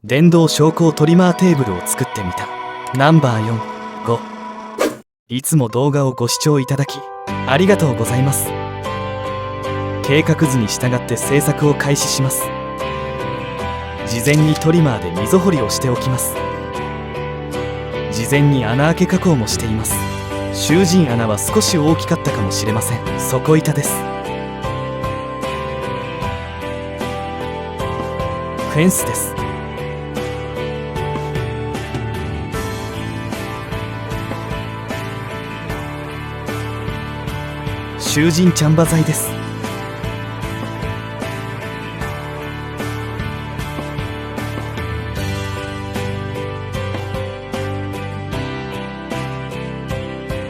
電動昇降トリマーテーブルを作ってみた。ナンバー4、5。いつも動画をご視聴いただきありがとうございます。計画図に従って制作を開始します。事前にトリマーで溝掘りをしておきます。事前に穴あけ加工もしています。囚人穴は少し大きかったかもしれません。底板です。フェンスです。囚人チャンバ材です。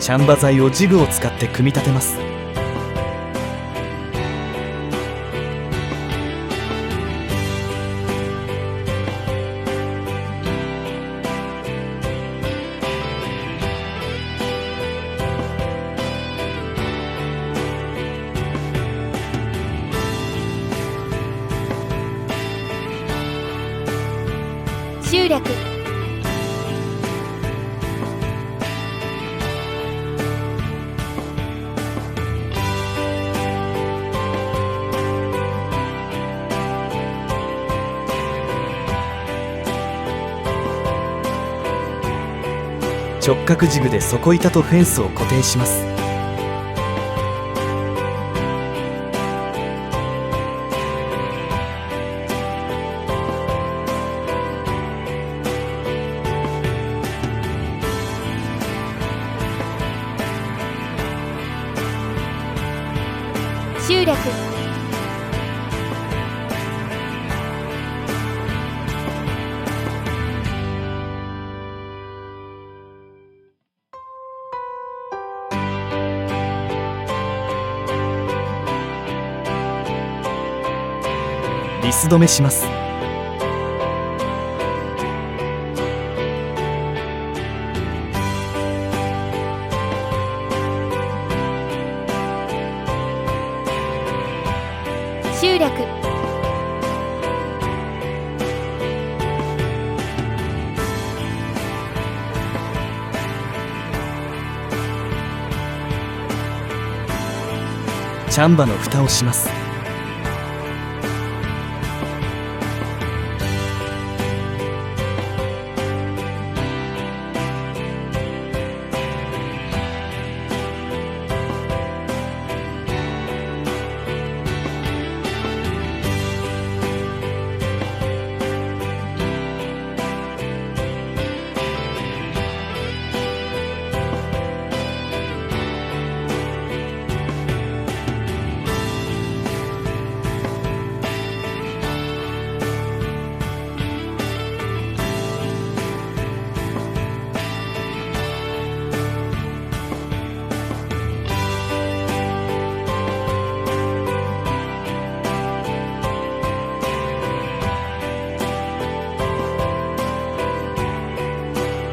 チャンバ材をジグを使って組み立てます。集略。直角ジグで底板とフェンスを固定します。集略。ビス止めします。集略。チャンバの蓋をします。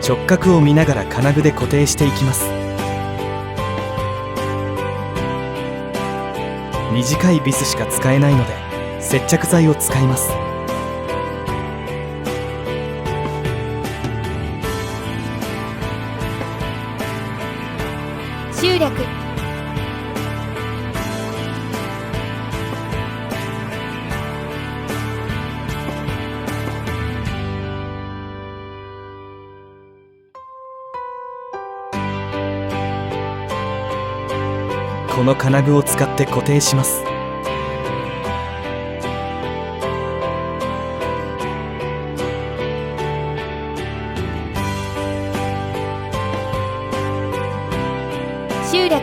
直角を見ながら金具で固定していきます。短いビスしか使えないので接着剤を使います。集略。この金具を使って固定します。集略。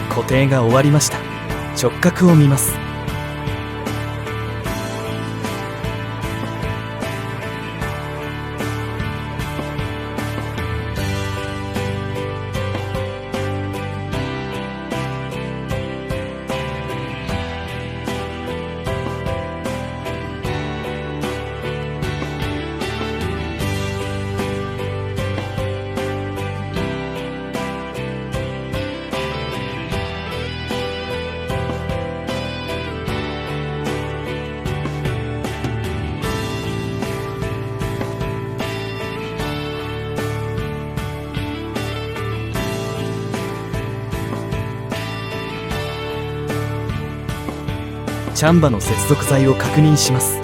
固定が終わりました。直角を見ます。チャンバの接続剤を確認します。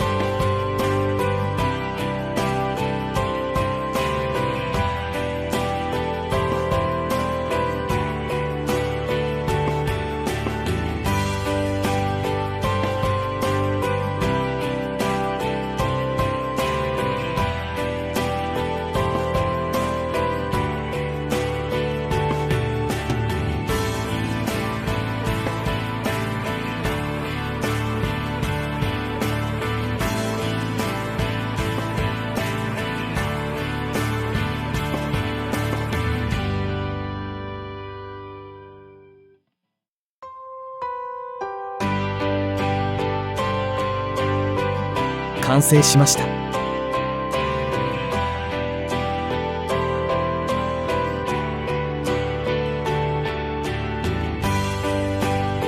完成しました。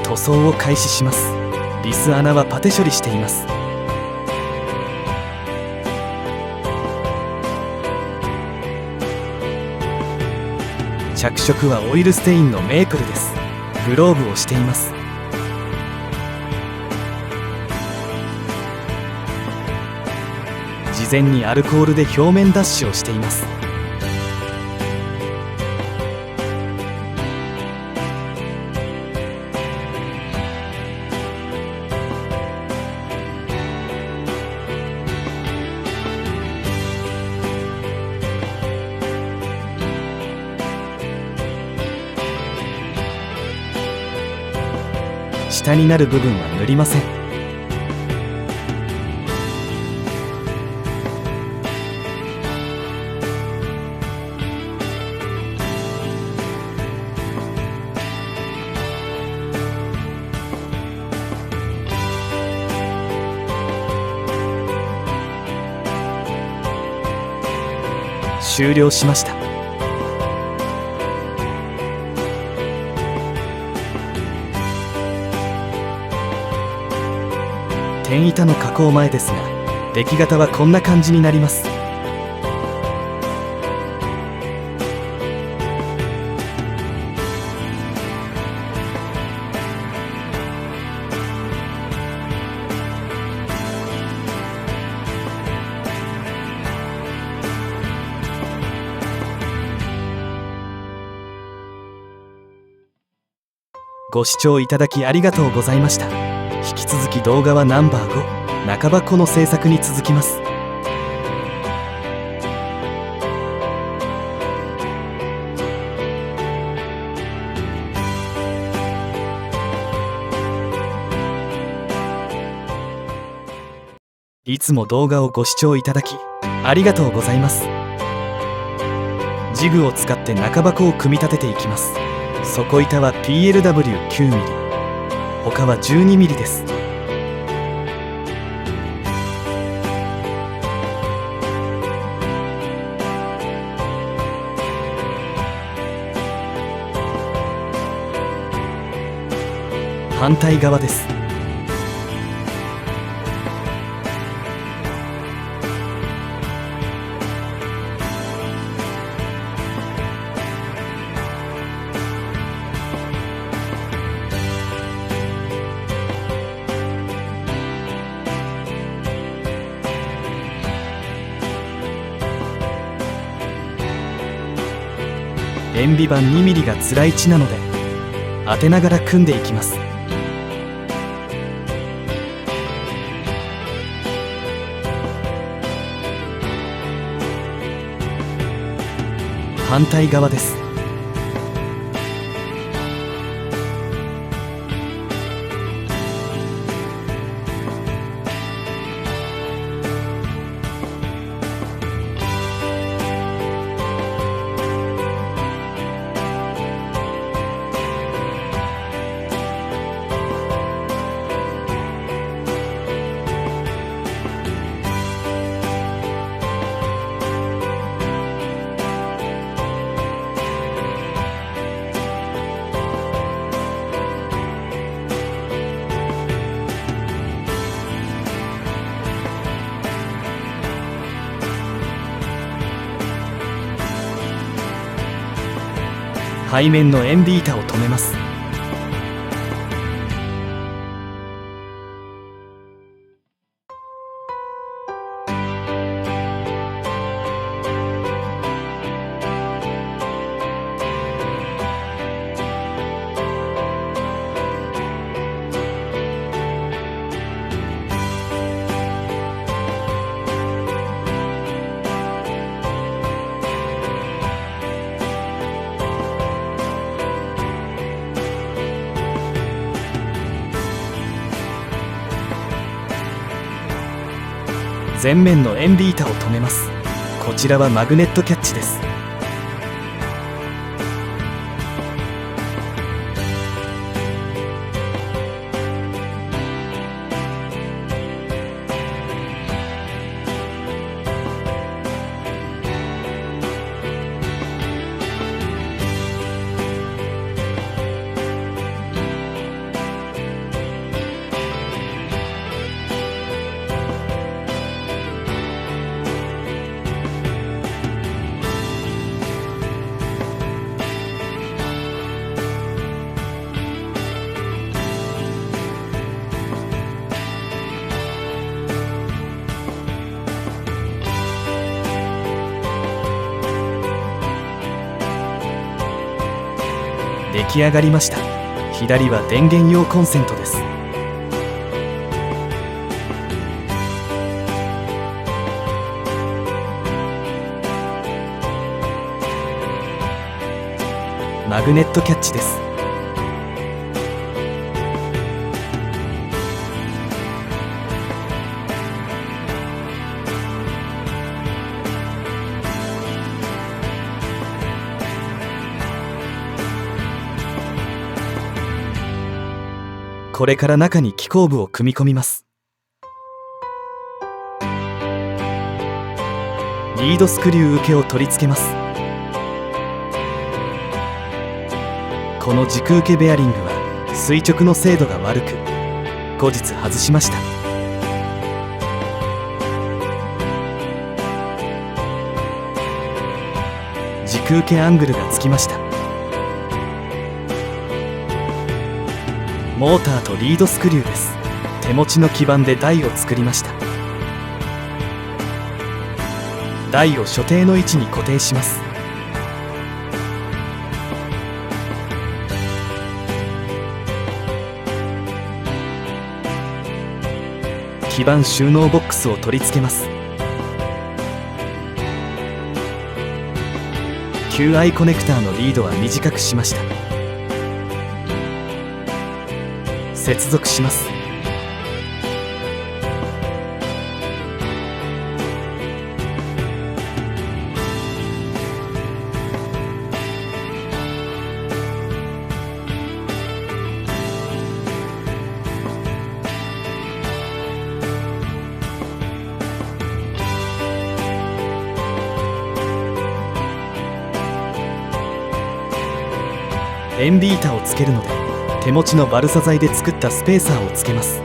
塗装を開始します。リス穴はパテ処理しています。着色はオイルステインのメープルです。グローブをしています。事前にアルコールで表面脱脂をしています。下になる部分は塗りません。終了しました。天板の加工前ですが、出来型はこんな感じになります。ご視聴いただきありがとうございました。引き続き動画はナンバー5、中箱の制作に続きます。いつも動画をご視聴いただきありがとうございます。ジグを使って中箱を組み立てていきます。底板は PLW9mm、 他は 12mm です。反対側です。塩ビ板 2mm がつらい位置なので当てながら組んでいきます。反対側です。背面の塩ビ板を留めます。前面の円ビータを止めます。こちらはマグネットキャッチです。出来上がりました。左は電源用コンセントです。マグネットキャッチです。これから中に機構部を組み込みます。リードスクリュー受けを取り付けます。この軸受けベアリングは垂直の精度が悪く、後日外しました。軸受けアングルがつきました。モーターとリードスクリューです。手持ちの基板で台を作りました。台を所定の位置に固定します。基板収納ボックスを取り付けます。 QI コネクターのリードは短くしました。接続します。円ビータをつけるので、手持ちのバルサ材で作ったスペーサーをつけます。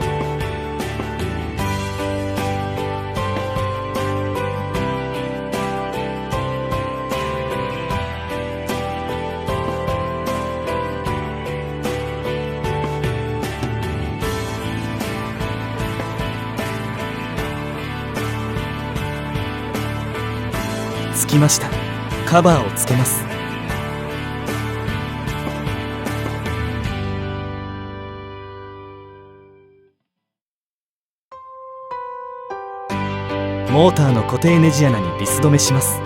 つきました。カバーをつけます。モーターの固定ネジ穴にビス止めします。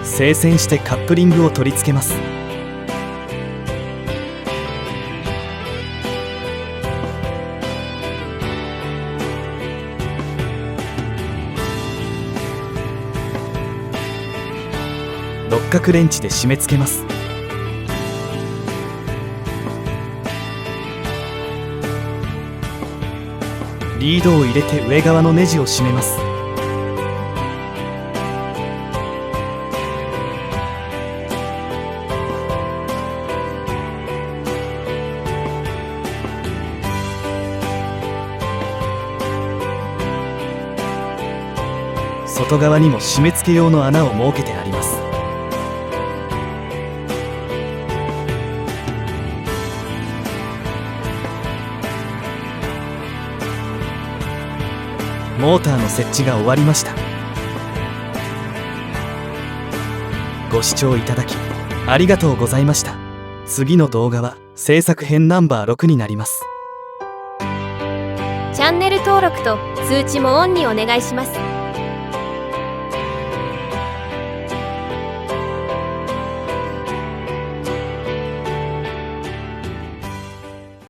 精選してカップリングを取り付けます。六角レンチで締め付けます。リードを入れて上側のネジを締めます。外側にも締め付け用の穴を設けてあります。モーターの設置が終わりました。ご視聴いただきありがとうございました。次の動画は制作編ナンバー6になります。チャンネル登録と通知もオンにお願いします。